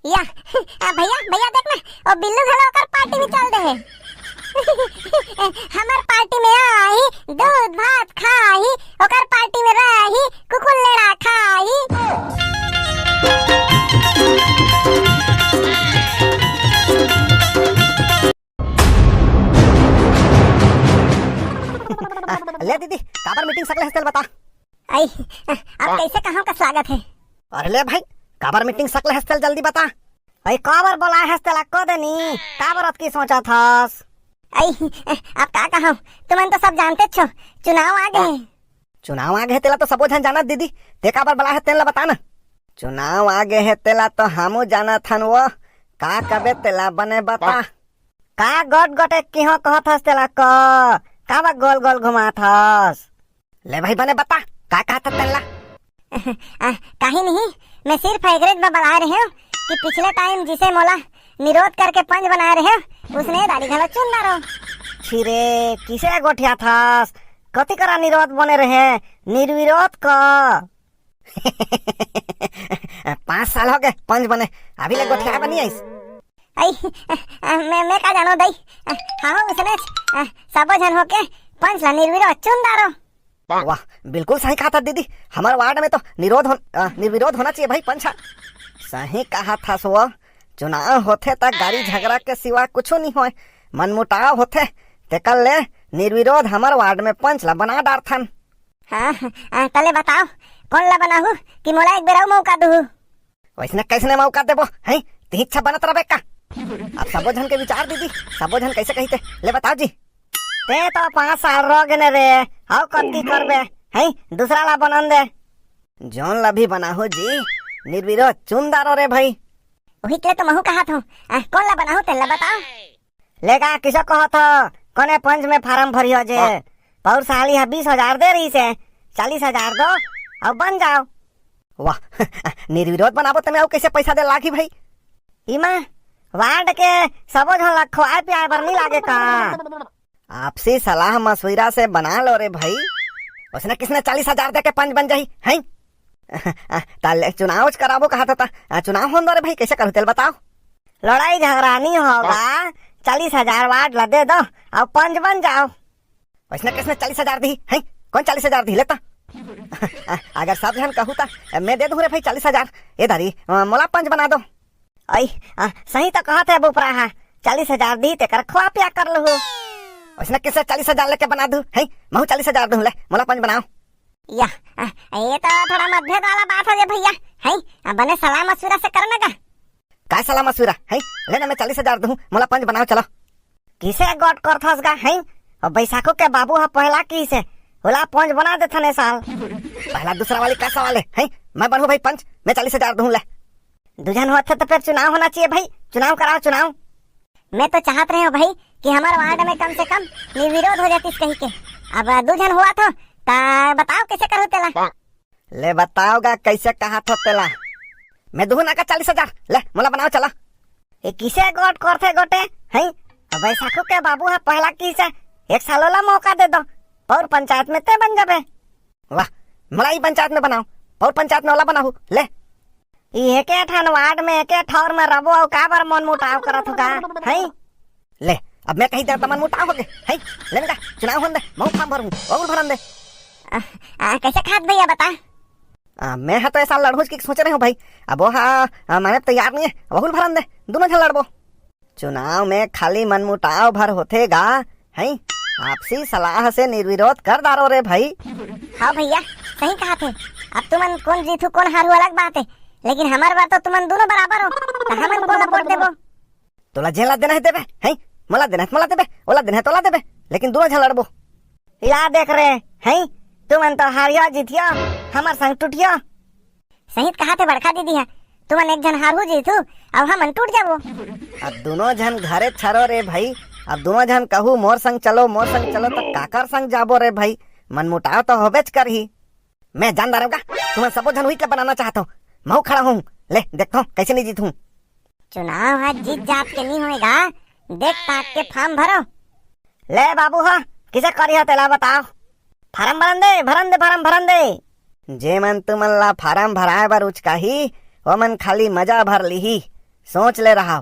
या भैया भैया देख ना, और बिल्लू घलो ओकर पार्टी में चल दे है। हमार पार्टी में आई दूध भात खाई, ओकर पार्टी में रही कुकुर लेड़ा खाई। ले दीदी काबर मीटिंग सकले हस्तेल बता। आई अब कैसे कहाँ का स्वागत है? अरे ले भाई काबर मीटिंग सकले हस्तेल जल्दी बता। अरे काबर बोला हस्तेल को देनी काबर अत की सोचा थास। आई अब का कहूं, तुमन तो सब जानते छो चुनाव आ गए। चुनाव आ गए तेला तो सबो जन जानत दीदी, ते काबर बोला है तेला बता ना। चुनाव आ गए है तेला तो हमू जानत हन, वो का कबे तेला बने बता। का गोट गोटे किहो कहत हस तेला को काबा गोल गोल घुमा थास। ले भाई बने बता का कहत तेला। कहीं नहीं, मैं सिर्फ एग्रेज में बता रही हूँ कि पिछले टाइम जिसे मोला निरोध करके पंच बना रहे हो उसने दाढ़ी घलो चुन डालो। छिरे किसे गोठिया थास, कति करा निरोध बने रहे निर्विरोध का। 5 साल हो गए पंच बने, अभी ले गोठिया बनी आइस। आई मैं का जानो दई, हाँ उसने सबो जन होके पंच ला निर्विरोध चुन डालो। वाह बिल्कुल सही कहा था दीदी, हमारे वार्ड में तो निर्विरोध होना चाहिए भाई पंच। सही कहा था सो, चुनाव होते तक गाड़ी झगड़ा के सिवा कुछ नहीं होए, मनमुटाव होते ते कल ले निर्विरोध हमार वार्ड में पंच ला बना डार थन। हाँ तले बताओ कौन ला बनाहू कि मोला एक बेर मौका दू। वैसने कैसने मौका देबो हैं, ती इच्छा बनत रहे का। अब सबो जन के विचार दीदी, सबो जन कैसे कहते ले बताओ जी। ते तो 5 साल रह गए रे, हाउ कति करबे हैं, दूसरा ला बनन दे। जोन ला भी बनाहू जी निर्विरोध चुन दारो रे भाई। वही के तो महू कहा था, कौन ला बनाहू तेला बताओ। लेगा किसो कहो तो कोने पंच में फार्म भरियो जे, पौर साली 20,000 दे रही से 40,000 दो अब बन जाओ। वाह निर्विरोध बनाबो तमे और कैसे पैसा दे लागी भाई। इमा वार्ड के सबो जन ला खवाए पियाए बर नहीं लागे का। आपसी सलाह मशविरा से बना लो रे भाई, उसने किसने 40,000 दे के पंच बन जाही हैं। ताले चुनाव कराबो कहा था, चुनाव होने दो रे भाई, कैसे करूँ तेल बताओ। लड़ाई झगड़ा नहीं होगा, 40,000 वार्ड ला दे दो और पंच बन जाओ। उसने किसने 40,000 दी हैं, कौन 40,000 दी लेता। अगर सब जन कहूँ तो मैं दे दूँ रे भाई 40,000, ये धारी मोला पंच बना दो। आई सही तो कहते है बुपरा है, 40,000 दी ते कर खवा पिया कर लो। उसने किसने 40,000 लेके बना दूँ हैं, मैं 40,000 दूँ ले मोला पंच बनाओ। या ये तो थोड़ा मतभेद वाला बात हो गया भैया, है बने सलाह मशविरा से करने का सलाह मशविरा है। लेना मैं 40,000 दूँ मोला पंच बनाओ चलो। किसे गोट करथस गा हैं, और बैसाखो के बाबू हा पहला की से होला पंच बना दे थने साल। पहला दूसरा वाली का सवाल है, मैं बनूं भाई पंच, मैं 40,000 दूँ ले। दुजन होते तो फिर चुनाव होना चाहिए भाई, चुनाव कराओ चुनाव। मैं तो चाहत रहे हो भाई कि हमारे वार्ड में कम से कम निर्विरोध हो जाती कहीं के। अब दुजन हुआ था बताओ कैसे करूँ तेला। ले बताओगा कैसे कहा था तेला। मैं दूँ ना का 40,000 ले मोला बनाओ चला। ये किसे गोट करते गोटे हैं, बैसाखो के बाबू है पहला की से 1 साल वाला मौका दे दो, पौर पंचायत में ते बन जाबे। वाह मोला ही पंचायत में बनाओ, पौर पंचायत में वाला बनाऊ ले। ये के ठान वार्ड में एक ठौर में रबो और काबर मन मुटाव करत होगा हैं। ले अब मैं कहीं दे मन मुटाव हो गए हैं, ले बेटा चुनाव होने दे, मैं फॉर्म भरूं और भरन दे। कैसे खात भैया बता। मैं है तो ऐसा लड़ूं की सोच रहे हो भाई, अब वो मैंने तैयार नहीं है, बहुल भरन दे, दोनों जन लड़बो। चुनाव में खाली मनमुटाव भर होतेगा हैं, आपसी सलाह से निर्विरोध कर दारो रे भाई। हाँ भैया सही कहा थे, अब तुमन कौन जीतू कौन हारू अलग बात है, लेकिन हमारे बात तो तुमन दोनों बराबर हो, तो हमन कौन वोट देबो। तोला जेला देना है देबे हैं, मला देना है मला देबे, ओला देना है तोला देबे, लेकिन दोनों जन लड़बो। या देख रहे हैं तुमन तो हारियो जीतियो, हमार संग टूटियो। सही कहा थे बड़का दीदी है, तुमन एक जन हारू जीतू अब हमन टूट जाबो। अब दोनों जन घरे छरो रे भाई, अब दोनों जन कहू मोर संग चलो तो काकर संग जाबो रे भाई, मनमुटाव तो होबेच कर ही। मैं जान दारूंगा तुम सबो जन हुई के बनाना चाहता हूँ, मैं खड़ा हूँ, ले देखता हूँ कैसे नहीं जीतूं। चुनाव आज जीत जात के नहीं होएगा, देख ताक के फॉर्म भरो। ले बाबू हा किसे करी तेला बताओ। फार्म भरन दे जे मन तुमन ला फार्म भराए बर उचकाही वो मन खाली मजा भर लिही, सोच ले रहा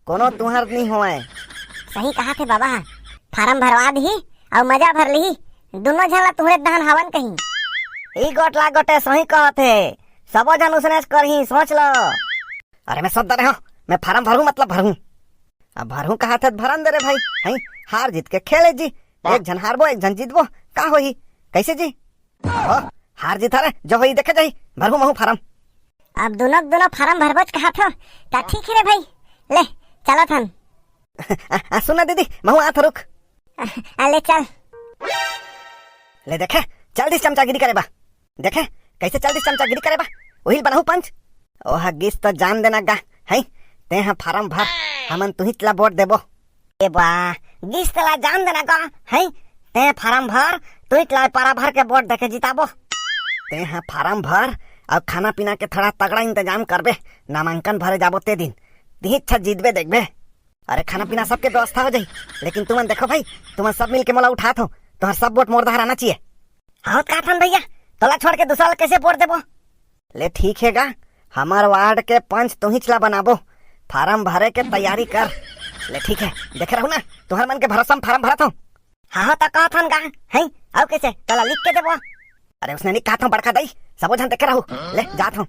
कोनो तुहर नहीं होए। सही कहा थे बाबा, फार्म भरवा दी और मजा भर ली, दोनों झला तुहरे धान हवन कहीं। ई गोटला गोटे सही कहते, सबो जन उसने करही, सोच लो। अरे मैं सब रहा हूँ, मैं फार्म भरू मतलब भरू। अब भरू कहा थे भरन दे रे भाई, हैं हार जीत के खेले जी, एक जन हारबो एक जन जीतबो, का होई कैसे जी? ओ, हार जीत रे जो होई देखे जाई, भरू महू फार्म। अब दोनों फार्म भरबच कहा था, ता ठीक है रे भाई, ले चलो थन। सुना दीदी महू आथ रुक। ले चल। ले देखे चल दिस चमचागिरी करे बा, देखे कैसे चल दिस चमचागिरी करे बा, वही बनाऊ पंच। ओह गिस तो जान देना गा, हैं ते हा फार्म भर, हमन तुही तला वोट देबो। ए बा गिस तला जान देना गा, हैं ते फार्म भर, तुही तला पारा भर के वोट देके जिताबो। ते हा फार्म भर और खाना पीना के थोड़ा तगड़ा इंतजाम करबे, नामांकन भरे जाबो ते दिन, ती अच्छा जीतबे देखबे। अरे खाना पीना सबके व्यवस्था हो जाई, लेकिन तुमन देखो भाई, तुमन सब मिल के मोला उठात हो, तुम्हार सब वोट मोर दहराना चाहिए। हाँ काठन भैया, तोला छोड़ के दूसरा कैसे वोट देबो? ले ठीक है गा, हमार वार्ड के पंच तुही चला बनाबो, फार्म भरे के तैयारी कर। ले ठीक है, देख रहू ना तुम्हार मन के भरोसा में फार्म भरत हूँ। हाँ तो कहथन गा, हैं और कैसे तोला लिख के देबो? अरे उसने नहीं कहा था बड़का दई, सबो जन देखे रहू, ले जात हूँ।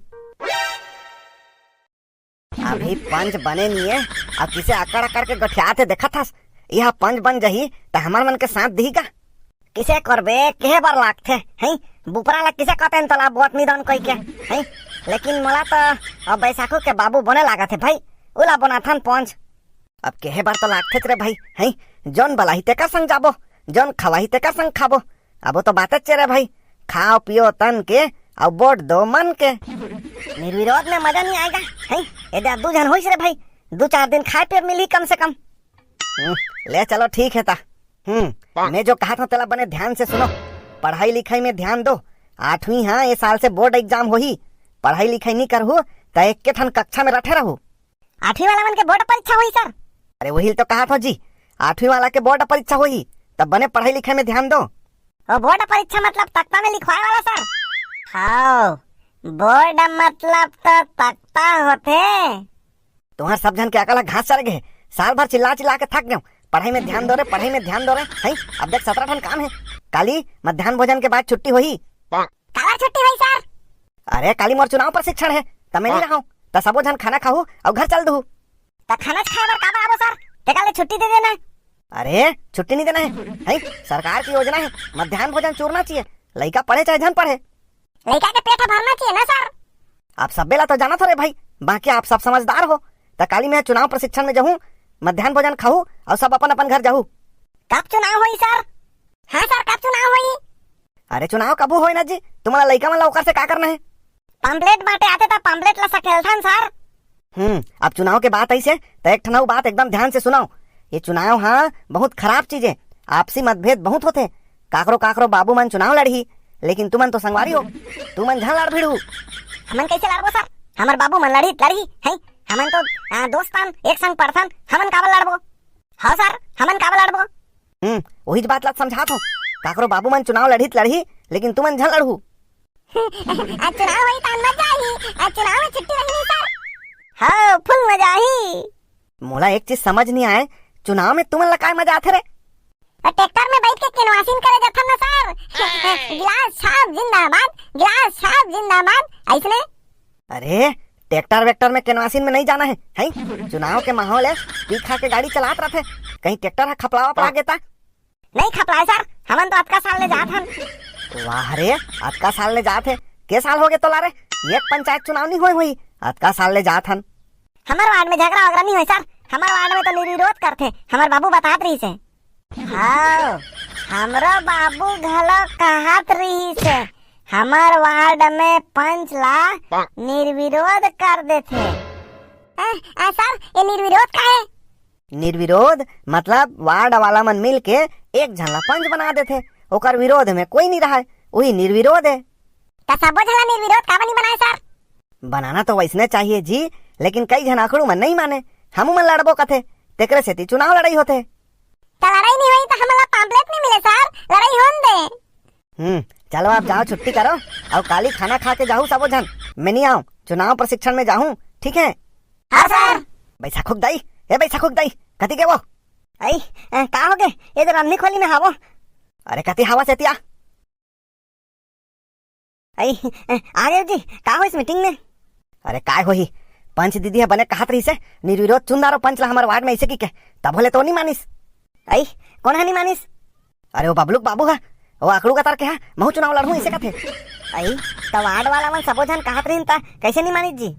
अभी पंच बने नहीं है, अब किसे आकड़ आकड़ के गठियाते देखा था, यह पंच बन जही तो हमार मन के साथ दीगा। किसे करबे केहे बार लागथे, हैं बुपरा ला किसे कहते हैं तोला वोट निधन कई के, हैं लेकिन मोला तो अब बैसाखू के बाबू बने लागा थे भाई, उला बनाथन पंच। अब केहे बार तो लागथे रे भाई, हैं जौन बलाही ते का संग जाबो, जौन खवाही ते का संग खाबो। अब तो बात चे रे भाई, खाओ पियो तन के और वोट दो मन के। निर्विरोध में मजा नहीं आएगा, हैं एदा दू जन होइस रे भाई, 2-4 दिन खाए पे मिली कम से कम। ले चलो ठीक है ता। मैं जो कहा था तेला बने ध्यान से सुनो, पढ़ाई लिखाई में ध्यान दो। 8वीं हाँ ये साल से बोर्ड एग्जाम होही, पढ़ाई लिखाई नहीं करहु तो एक के ठन कक्षा में रखे रहू। 8वीं वाला मन के बोर्ड परीक्षा हुई सर? अरे वही तो कहा था जी, 8वीं वाला के बोर्ड परीक्षा होही, तब बने पढ़ाई लिखाई में ध्यान दो। बोर्ड परीक्षा मतलब तख्ता में लिखवाए वाला सर? हाँ बोर्ड मतलब तो तख्ता होते। तुम्हारे सब जन के अकल घास चढ़ गए, साल भर चिल्ला चिल्ला के थक गए, पढ़ाई में ध्यान दो रे, पढ़ाई में ध्यान दो रे। हैं अब देख 17 ठन काम है, काली मध्याह्न भोजन के बाद छुट्टी होही। काला छुट्टी हुई सर? अरे काली मोर चुनाव प्रशिक्षण है, तमे नहीं रहा तो सबो जन खाना खाऊ और घर चल दू। तो खाना खाए बार का आबो सर, ते काले छुट्टी दे देना। अरे छुट्टी नहीं देना है, सरकार की योजना है, मध्याह्न भोजन चूरना चाहिए, लड़का पढ़े चाहे जन पढ़े, लड़का के पेट भरना चाहिए ना सर। आप सब बेला तो जाना था रे भाई, बाकी आप सब समझदार हो। तो काली मैं चुनाव प्रशिक्षण में जाऊँ, मध्याह्न भोजन खाऊ और सब अपन अपन घर जाऊ। कब चुनाव हुई सर? हाँ सर कब चुनाव हुई? अरे चुनाव कब हो ना जी, तुम्हारा लड़का मन लौकर से का करना है? पंपलेट बांटे आते था, पंपलेट ला सकेलथन सर। अब चुनाव के बात ऐसे तो एक ठनाऊ बात एकदम ध्यान से सुनाओ, ये चुनाव हाँ बहुत खराब चीज है, आपसी मतभेद बहुत होते, काकरो काकरो बाबू मन चुनाव लड़ी, लेकिन तुमन तो संगवारी हो, तुमन झन लड़ भिड़ू। हमन कैसे लड़बो सर? हमार बाबू मन लड़ी है, हमन तो दोस्तान एक संग पढ़थन, हमन काबर लड़बो? हाँ सर हमन काबर लड़बो? वही बात ला समझात हो, काकरो बाबू मन चुनाव लड़ी, लेकिन तुमन झन लड़ू। आज चुनाव हुई तो मजा आई, आज चुनाव में छुट्टी रही नहीं सर। हाँ फुल मजा आई। मोला एक चीज समझ नहीं आए, चुनाव में तुमन ला काय मजा आथे रे? ट्रैक्टर में बैठ के केनवासिंग करे जाथन ना सर, गिलास छाप जिंदाबाद, गिलास छाप जिंदाबाद ऐसने। अरे ट्रैक्टर वेक्टर में केनवासिन में नहीं जाना है, हैं चुनाव के माहौल है, पी खा के गाड़ी चलात रहते, कहीं ट्रैक्टर खपलावा पड़ा गेता? नहीं खपलाए सर, हमन तो अतका साल ले जात हन। वाह रे अतका साल ले जात है, के साल हो गए तो लारे, एक पंचायत चुनाव नहीं हुई अतका साल ले जात हन। हमारे वार्ड में झगड़ा वगड़ा नहीं हुई सर, हमारे वार्ड में तो निर्विरोध करते, हमारे बाबू बतात रही से। हाँ हमारा बाबू घलो कहत रही से, हमार वार्ड में पंच ला निर्विरोध कर देते। सर ये निर्विरोध का है? निर्विरोध मतलब वार्ड वाला मन मिल के एक झला पंच बना देते, ओकर विरोध में कोई नहीं रहा है, वही निर्विरोध है। तो सबो झला निर्विरोध का नहीं बनाए सर? बनाना तो वैसने चाहिए जी, लेकिन कई जन आखड़ू मन नहीं माने, हम मन लड़बो कथे, तेकरे से चुनाव लड़ाई होते। तो लड़ाई नहीं हुई तो हमारा पैम्पलेट नहीं मिले सर, लड़ाई होन दे। चलो आप जाओ छुट्टी करो और काली खाना खा के जाऊँ सबो जन, मैं नहीं आऊँ, चुनाव प्रशिक्षण में जाऊँ, ठीक है? हाँ सर। बैसा खुक दाई, ए बैसा खुक दाई, कति के वो? आई का हो गए ये तो रन्नी खोली में हावो। अरे कति हवा से तिया? आई आ गए जी, का हो इस मीटिंग में? अरे काय होही, पंच दीदी है बने कहत रही से निर्विरोध चुनारो पंच ला हमार वार्ड में ऐसे की के, तब बोले तो नहीं मानिस। आई कौन है नहीं मानिस? अरे वो बबलुक बाबू है, वो आकड़ू का तार के है, महू चुनाव लड़ू ऐसे कथे। आई तो वार्ड वाला मन सबो जन कहत रहीन ता कैसे नहीं मानिस जी?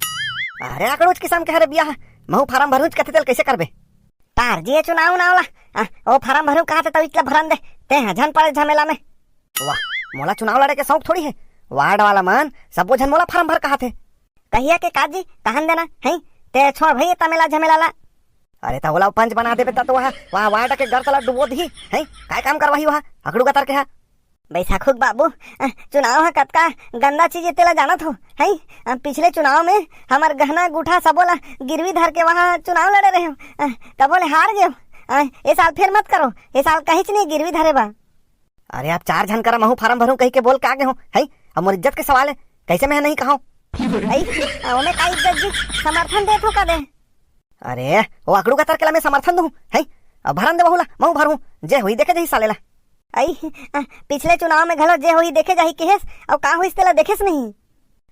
अरे आकड़ूच किसम के हरे बिया है, महू फार्म भरूच कथे तेल कैसे करबे? तार जी चुनाव नावला ओ फार्म भरू कहत तो इतला भरन दे, ते हजन पड़े झमेला में। वाह, मोला चुनाव लड़े के शौक थोड़ी है, वार्ड वाला मन सबो जन मोला फार्म भर कहत है। कहिया के काजी कहन देना है, ते छोड़ भई तमेला झमेला ला। अरे तो ओला पंच बना देबे तो वहां वार्ड के घर तला डुबो दी है, काय काम करवाही वहां आकड़ू का तार के है। बैसाखुक बाबू चुनाव है कतका गंदा चीज तेला जानत हो है। पिछले चुनाव में हमार गहना गुठा सबोला गिरवी धर के वहाँ चुनाव लड़े रहे हो, तब बोले हार गए। ये साल फिर मत करो, ये साल कहीं नहीं गिरवी धरे बा। अरे आप 4 जन करा महू फार्म भरू कही के बोल के आगे हो है, अब मोर इज्जत के सवाल है, कैसे मैं नहीं कहूँ? ओमे का इज्जत जी समर्थन दे तो का दे? अरे वो आकड़ू का तार के ला मैं समर्थन दूं है, अब भरन दे बहुला महू भरू जे हुई देखे जही सालेला। आई पिछले चुनाव में घलो जे हुई देखे जाही केस और का हुई तेला देखेस नहीं।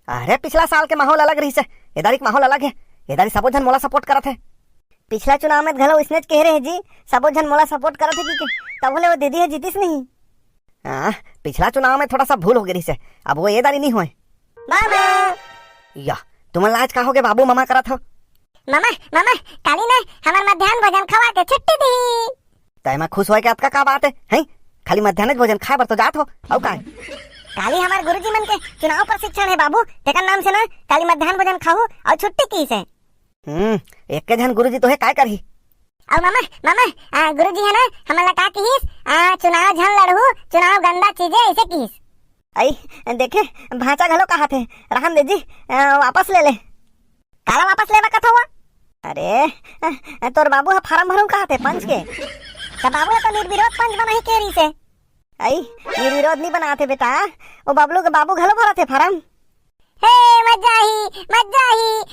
अरे पिछला साल के माहौल अलग रही से, एदारी के माहौल अलग है, एदारी सबो जन मोला सपोर्ट करत है। पिछला चुनाव में घलो इसने कह रहे जी सबो जन मोला सपोर्ट करत है कि तब बोले वो दीदी है जीतीस नहीं। पिछला चुनाव में थोड़ा सा भूल हो गई से, अब वो एदारी नहीं हुए। मामा या तुम लाज का होगे बाबू मामा करत हो? मामा मामा काली ने हमार मध्याह्न भोजन खवा के छुट्टी दी। तय मैं खुश होए के आपका का बात है? खाली मध्याह्न भोजन खाए बर तो जात हो और काय? काली हमार गुरुजी मन के चुनाव प्रशिक्षण है बाबू, तेकर नाम से ना काली मध्याह्न भोजन खाऊ और छुट्टी की से। एक के जन गुरुजी तो है काय करही? और मामा मामा गुरुजी है ना हमला का कहिस चुनाव झन लड़हू, चुनाव गंदा चीजें ऐसे कीस। आई देखे भाचा घलो कहा थे रहन दे जी, वापस ले ले। काला वापस लेबा कथा हुआ? अरे तोर बाबू है फार्म भरू कहा थे पंच के, तो बाबू तो निर्विरोध पंच बना ही के रही से। आई निर्विरोध नहीं बनाते बेटा, वो बबलू के बाबू घलो भरा थे फार्म। हे मजा ही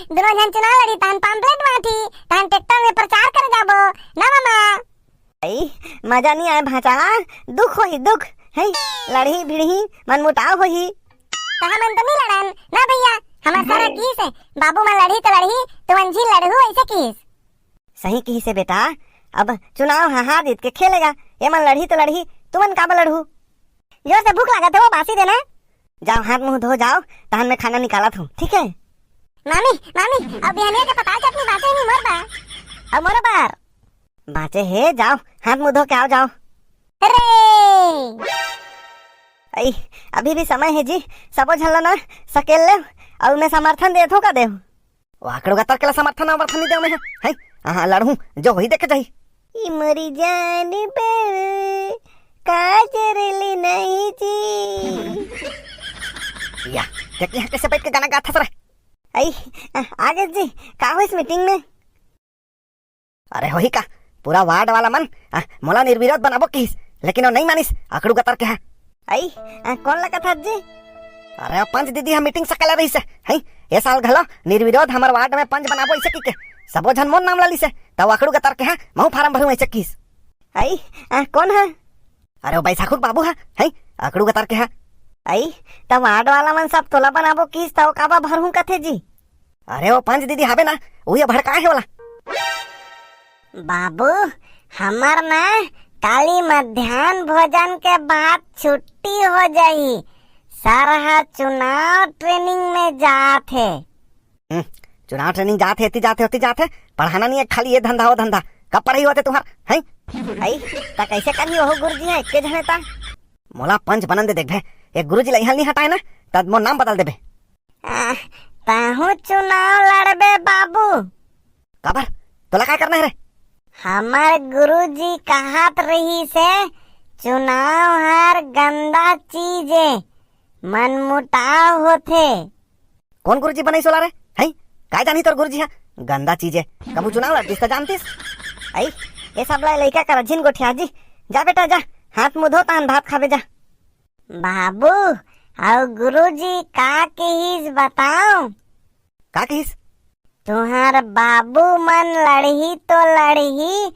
दोनों जन चुनाव लड़ी तान पैम्पलेट माठी तान ट्रैक्टर में प्रचार कर जाबो ना मामा। आई मजा नहीं आए भाचा, दुख होही दुख है, लड़ी भिड़ी मन मुटाव होही। कहा मन तो नहीं लड़न ना भैया, हमार सारा कीस है, बाबू मन लड़ी तो लड़ी तुमन जी लड़हू ऐसे कीस। सही की से बेटा, अब चुनाव हार जीत के खेलेगा, ये मन लड़ी तो लड़ी तुमन का लड़हू। जोर से भूख लगा था वो बासी देना, जाओ हाथ मुंह धो जाओ, तहन में खाना निकाला था, ठीक है? मामी अब बिहानिया के पता चटनी बातें नहीं मरबा, अब मोर बार बाचे है, जाओ हाथ मुंह धो के आओ जाओ। अरे आई अभी भी समय है जी, सबो झल्ला ना सकेल ले और मैं समर्थन दे का दे। वाकड़ो का तरकेला समर्थन नहीं दे मैं है, हां लड़हूं जो होई देखे जाई। ई मरी जान पे काजरली नहीं जी। या देखिए कैसे बैठ के गाना गाता सर। आई आगे जी का हो इस मीटिंग में? अरे होही का पूरा वार्ड वाला मन मोला निर्विरोध बनाबो किस, लेकिन वो नहीं मानिस आकड़ू गतर के है। आई कौन लगा था जी? अरे पंच दीदी हम मीटिंग सकला रही से है, ये साल घलो निर्विरोध हमार वार्ड में पंच बनाबो ऐसे की के सबो जन मोन नाम लाली से, तब आकड़ू गतर के है महू फार्म भरू ऐसे किस। आई कौन है? अरे वो बैसाखुक बाबू है आकड़ू गतर के है। आई तब वार्ड वाला मन सब तोला बनाबो किस तब काबा भरू कथे जी? अरे वो पंच दीदी हबे ना वही भड़का है वाला। बाबू हमार ना काली मध्याह्न भोजन के बाद छुट्टी हो जाई, सरहा चुनाव ट्रेनिंग में जाते। चुनाव ट्रेनिंग जाते होती जाते पढ़ाना नहीं है, खाली ये धंधा वो धंधा, कब पढ़ाई होते तुम्हार है? आई ता कैसे करी हो गुरुजी है के जने ता मोला पंच बनन दे देखबे, एक गुरुजी लइहल नहीं हटाए ना तब मोर नाम बदल देबे। ताहू चुनाव लड़बे बाबू? काबर तोला काय करना है रे? हमार गुरुजी कहत रही से चुनाव हर गंदा चीज है, मनमुटाव होथे। कौन गुरुजी बनाई सोला रे है? काय जानी तोर गुरुजी है गंदा चीज है, कबू चुनाव लड़तीस तो जानतीस? आई ये सब लइका कर जिन गोठिया जी, जा बेटा जा हाथ मुंह धो तान भात खाबे जा। बाबू और गुरुजी का कहिस बताओ? का कहिस? तुहार बाबू मन लड़ही तो लड़ही,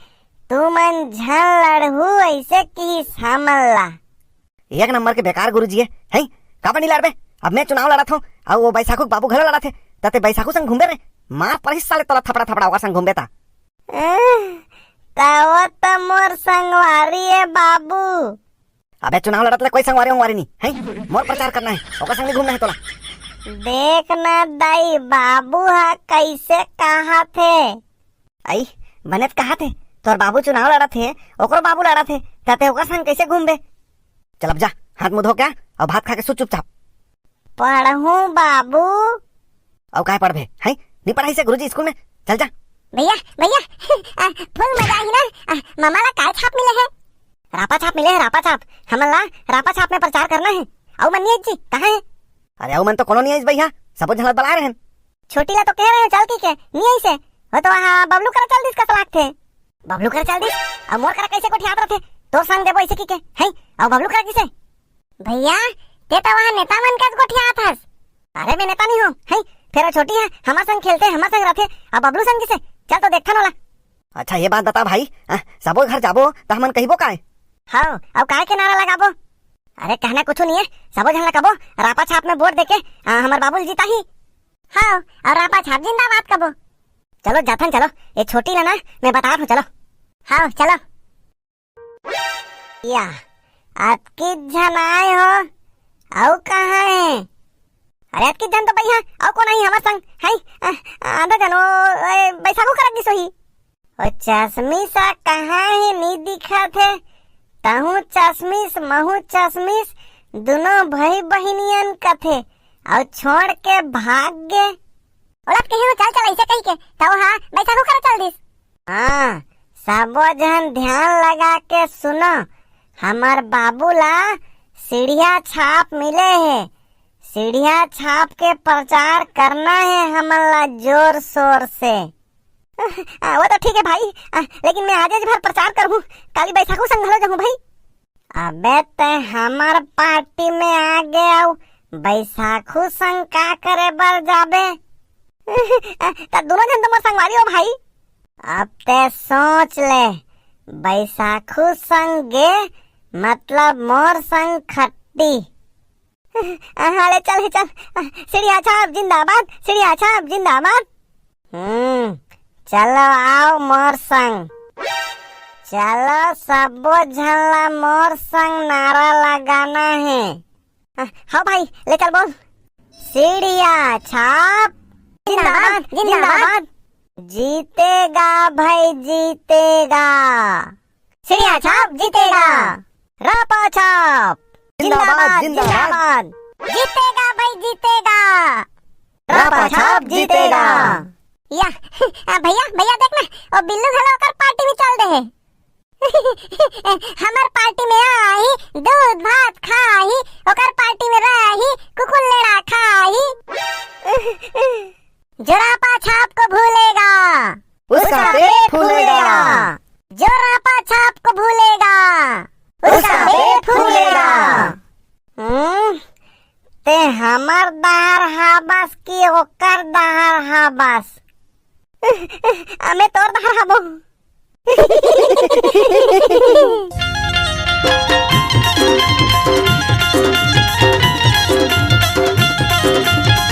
तू मन झन लड़हू ऐसे की सामल्ला। एक नंबर के बेकार गुरुजी है काबर नहीं लड़बे। अब मैं चुनाव लड़ा था और वो बैसाखू बाबू घर लड़ा थे तते बैसाखू संग घूमे रे मार पर साले तोला थपड़ा थपड़ा ओकर संग घूमे ता तावा त मोर संगवारी है बाबू। अबे चुनाव लड़त ले कोई संगवारी वारी नहीं है मोर प्रचार करना है ओकर संग नहीं घूमना है तोला। देख ना दाई बाबू हा कैसे कहा थे आई बनत कहा थे तोर बाबू चुनाव लड़ा थे ओकर बाबू लड़ा थे तते ओकर संग कैसे घूमबे। चल अब जा हाथ मुंह धो के और भात खा के सो चुपचाप। पढ़ू बाबू। और काय पढ़बे है नहीं पढ़ाई से गुरुजी स्कूल में चल जा। भैया भैया फुल मजा ही ना। मामा ला काय छाप मिले है? रापा छाप मिले है रापा छाप। हमला रापा छाप में प्रचार करना है। औ मनिया जी कहाँ है? अरे औ मन तो कोनो नहीं है भैया सब झलत बला रहे हैं। छोटी ला तो कह रहे हैं चल की के नहीं आई से वो तो वहाँ बबलू कर चल दिस का सलाह थे। बबलू कर चल दिस और मोर कर कैसे कोठी याद रखे तो संग देबो ऐसे की के है और बबलू कर किसे? भैया ते तो वहाँ नेता मन का कोठी याद हस। अरे मैं नेता नहीं हूँ है फिर छोटी है हमार संग खेलते हमार संग रहते और बबलू संग किसे चल तो देखा नोला। अच्छा ये बात बता भाई सबो घर जाबो तो हमन कहिबो काय? हाँ अब काय के नारा लगाबो? अरे कहना कुछ नहीं है सबो जन लगाबो रापा छाप में वोट देके हमार बाबू जीता ही। हाँ और रापा छाप जिंदाबाद कबो। चलो जाथन चलो ये छोटी ना मैं बता रहा हूँ चलो। हाँ चलो या आपकी जन आए हो औ कहाँ है? अरे आपकी जन तो भैया औ को नहीं हमार संग है आधा जनो बैसाखू करत दिसो ही। ओ चश्मी सा कहाँ है नहीं दिखा थे तहु चश्मिस महु चश्मिस दोनों भाई बहनियन कथे और छोड़ के भाग गए। ओलट कहीं चल चल ऐसे कही के तो हाँ बैसाखू कर चल दिस। हाँ सबो जन ध्यान लगा के सुनो हमार बाबू ला सीढ़िया छाप मिले है। सीढ़िया छाप के प्रचार करना है हमला जोर शोर से। वो तो ठीक है भाई लेकिन मैं आज भर प्रचार करूँ काली बैसाखू संग घलो जाऊँ भाई। अबे ते हमार पार्टी में आ गया बैसाखू संग का करे बर जाबे? ता दोनों जन तो मोर संगवारी हो भाई। अब ते सोच ले बैसाखू संग गे मतलब मोर संग खट्टी। हाले चल चल सीढ़िया छाप जिंदाबाद सीढ़िया छाप जिंदाबाद। चलो आओ मोर संग चलो सबो झल्ला मोर संग नारा लगाना है। हाँ भाई ले चल बोल सीढ़िया छाप जिंदाबाद जिंदाबाद। जीतेगा भाई जीतेगा सीढ़िया छाप जीतेगा। रापा छाप जिंदाबाद जिंदाबाद। जीतेगा भाई जीतेगा रापा छाप जीतेगा। या भैया भैया देखना और बिल्लू घलो कर पार्टी में चल दे हमार पार्टी में आई दूध भात खाई ओकर पार्टी में रही कुकुल लेड़ा खाई। जो रापा छाप को भूलेगा उसका पेट फूलेगा। जो रापा छाप को भूलेगा उसका पेट फूलेगा। ते हमर दहर हाबस की ओकर दहर हाबस मैं तोर दहर हाबो।